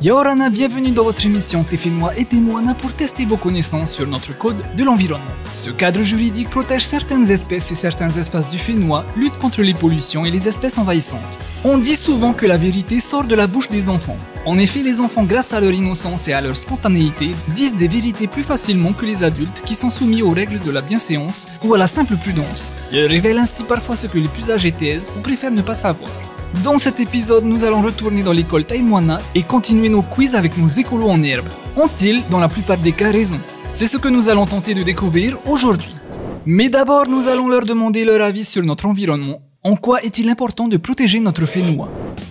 Yorana, bienvenue dans votre émission Téfinois et Témoana pour tester vos connaissances sur notre code de l'environnement. Ce cadre juridique protège certaines espèces et certains espaces du Fénois, lutte contre les pollutions et les espèces envahissantes. On dit souvent que la vérité sort de la bouche des enfants. En effet, les enfants, grâce à leur innocence et à leur spontanéité, disent des vérités plus facilement que les adultes qui sont soumis aux règles de la bienséance ou à la simple prudence. Ils révèlent ainsi parfois ce que les plus âgés taisent ou préfèrent ne pas savoir. Dans cet épisode, nous allons retourner dans l'école taïmoana et continuer nos quiz avec nos écolos en herbe. Ont-ils, dans la plupart des cas, raison? C'est ce que nous allons tenter de découvrir aujourd'hui. Mais d'abord, nous allons leur demander leur avis sur notre environnement. En quoi est-il important de protéger notre Fénois?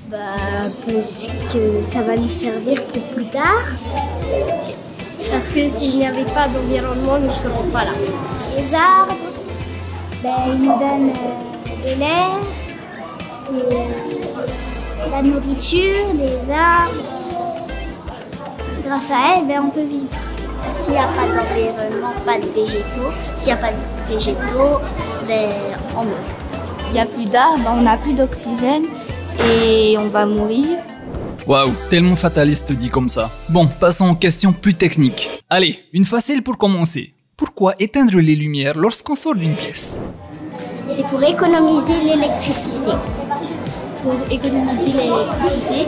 Parce que ça va nous servir pour plus tard. Parce que s'il n'y avait pas d'environnement, nous ne serions pas là. Les arbres, ils nous donnent de l'air. C'est la nourriture, des arbres. Grâce à elle, on peut vivre. S'il n'y a pas d'environnement, pas de végétaux. S'il n'y a pas de végétaux, on meurt. Il n'y a plus d'arbres, on n'a plus d'oxygène et on va mourir. Waouh, tellement fataliste dit comme ça. Bon, passons aux questions plus techniques. Allez, une facile pour commencer. Pourquoi éteindre les lumières lorsqu'on sort d'une pièce? C'est pour économiser l'électricité. Pour économiser l'électricité,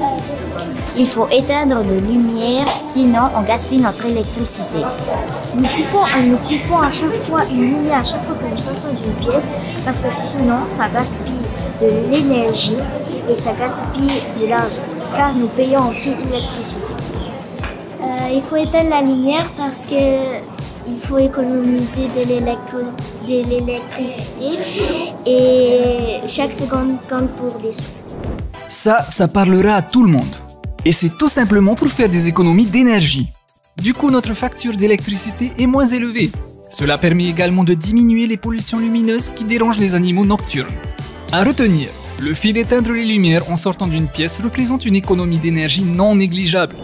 il faut éteindre les lumières, sinon on gaspille notre électricité. Nous coupons à chaque fois une lumière, à chaque fois que nous sortons d'une pièce, parce que sinon ça gaspille de l'énergie et ça gaspille de l'argent, car nous payons aussi l'électricité. Il faut éteindre la lumière parce que il faut économiser de l'électricité et chaque seconde compte pour des sous. Ça parlera à tout le monde. Et c'est tout simplement pour faire des économies d'énergie. Du coup, notre facture d'électricité est moins élevée. Cela permet également de diminuer les pollutions lumineuses qui dérangent les animaux nocturnes. À retenir, le fait d'éteindre les lumières en sortant d'une pièce représente une économie d'énergie non négligeable.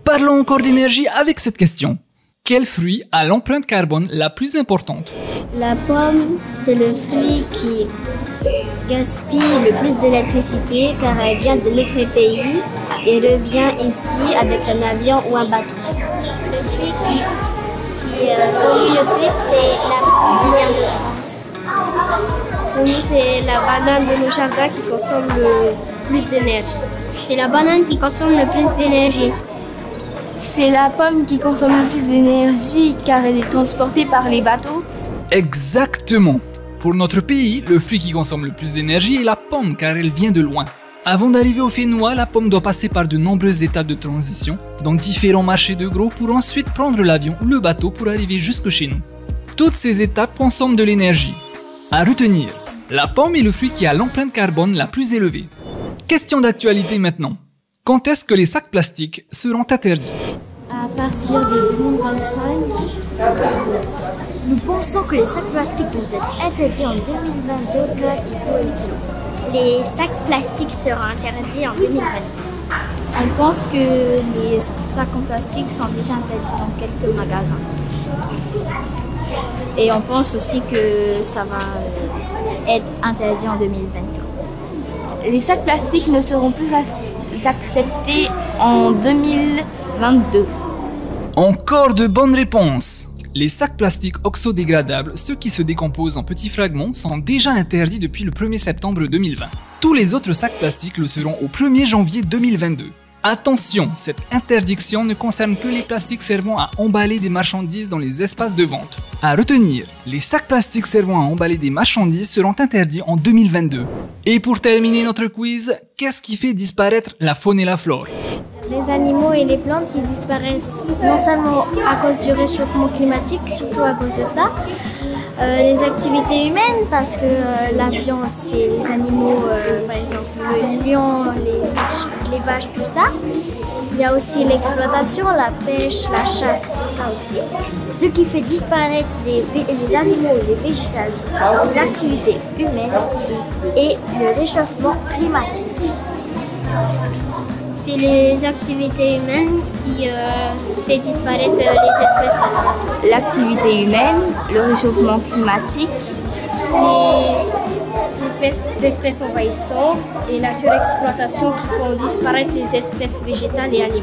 Parlons encore d'énergie avec cette question. Quel fruit a l'empreinte carbone la plus importante? La pomme, c'est le fruit qui gaspille le plus d'électricité car elle vient de l'autre pays et revient ici avec un avion ou un bateau. Le fruit qui pollue le plus, c'est la pomme qui vient de France. Pour nous, c'est la banane de nos jardins qui consomme le plus d'énergie. C'est la banane qui consomme le plus d'énergie. C'est la pomme qui consomme le plus d'énergie car elle est transportée par les bateaux. Exactement. Pour notre pays, le fruit qui consomme le plus d'énergie est la pomme car elle vient de loin. Avant d'arriver au Fénois, la pomme doit passer par de nombreuses étapes de transition dans différents marchés de gros pour ensuite prendre l'avion ou le bateau pour arriver jusque chez nous. Toutes ces étapes consomment de l'énergie. À retenir, la pomme est le fruit qui a l'empreinte carbone la plus élevée. Question d'actualité maintenant. Quand est-ce que les sacs plastiques seront interdits? À partir de 2025, nous pensons que les sacs plastiques vont être interdits en 2022 car ils polluent l'eau. Les sacs plastiques seront interdits en 2022. On pense que les sacs en plastique sont déjà interdits dans quelques magasins. Et on pense aussi que ça va être interdit en 2023. Les sacs plastiques ne seront plus acceptés en 2022. Encore de bonnes réponses. Les sacs plastiques oxodégradables, ceux qui se décomposent en petits fragments, sont déjà interdits depuis le 1er septembre 2020. Tous les autres sacs plastiques le seront au 1er janvier 2022. Attention, cette interdiction ne concerne que les plastiques servant à emballer des marchandises dans les espaces de vente. À retenir, les sacs plastiques servant à emballer des marchandises seront interdits en 2022. Et pour terminer notre quiz, qu'est-ce qui fait disparaître la faune et la flore? Les animaux et les plantes qui disparaissent non seulement à cause du réchauffement climatique, surtout à cause de ça, les activités humaines, parce que la viande, c'est les animaux, par exemple le lion, les vaches, tout ça. Il y a aussi l'exploitation, la pêche, la chasse, tout ça aussi. Ce qui fait disparaître les animaux et les végétales, c'est l'activité humaine et le réchauffement climatique. C'est les activités humaines qui fait disparaître les espèces. L'activité humaine, le réchauffement climatique, les espèces envahissantes et la surexploitation qui font disparaître les espèces végétales et animales.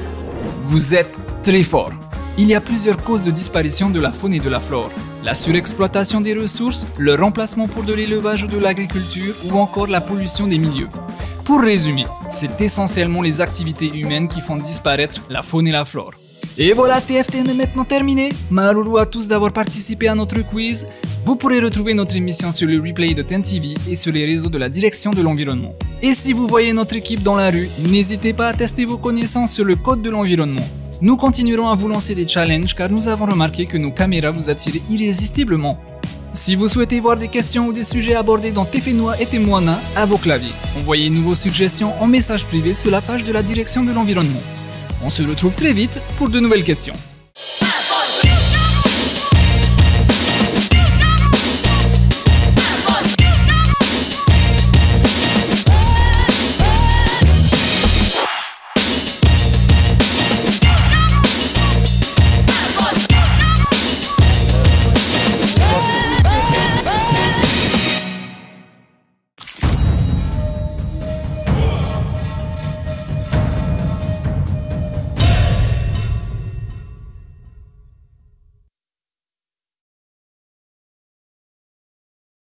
Vous êtes très fort. Il y a plusieurs causes de disparition de la faune et de la flore. La surexploitation des ressources, le remplacement pour de l'élevage ou de l'agriculture ou encore la pollution des milieux. Pour résumer, c'est essentiellement les activités humaines qui font disparaître la faune et la flore. Et voilà, TFTM est maintenant terminé. Mahaloulou à tous d'avoir participé à notre quiz. Vous pourrez retrouver notre émission sur le replay de TenTV et sur les réseaux de la direction de l'environnement. Et si vous voyez notre équipe dans la rue, n'hésitez pas à tester vos connaissances sur le code de l'environnement. Nous continuerons à vous lancer des challenges car nous avons remarqué que nos caméras vous attirent irrésistiblement. Si vous souhaitez voir des questions ou des sujets abordés dans Tefenua et Temoana, à vos claviers, envoyez-nous vos suggestions en message privé sur la page de la direction de l'environnement. On se retrouve très vite pour de nouvelles questions.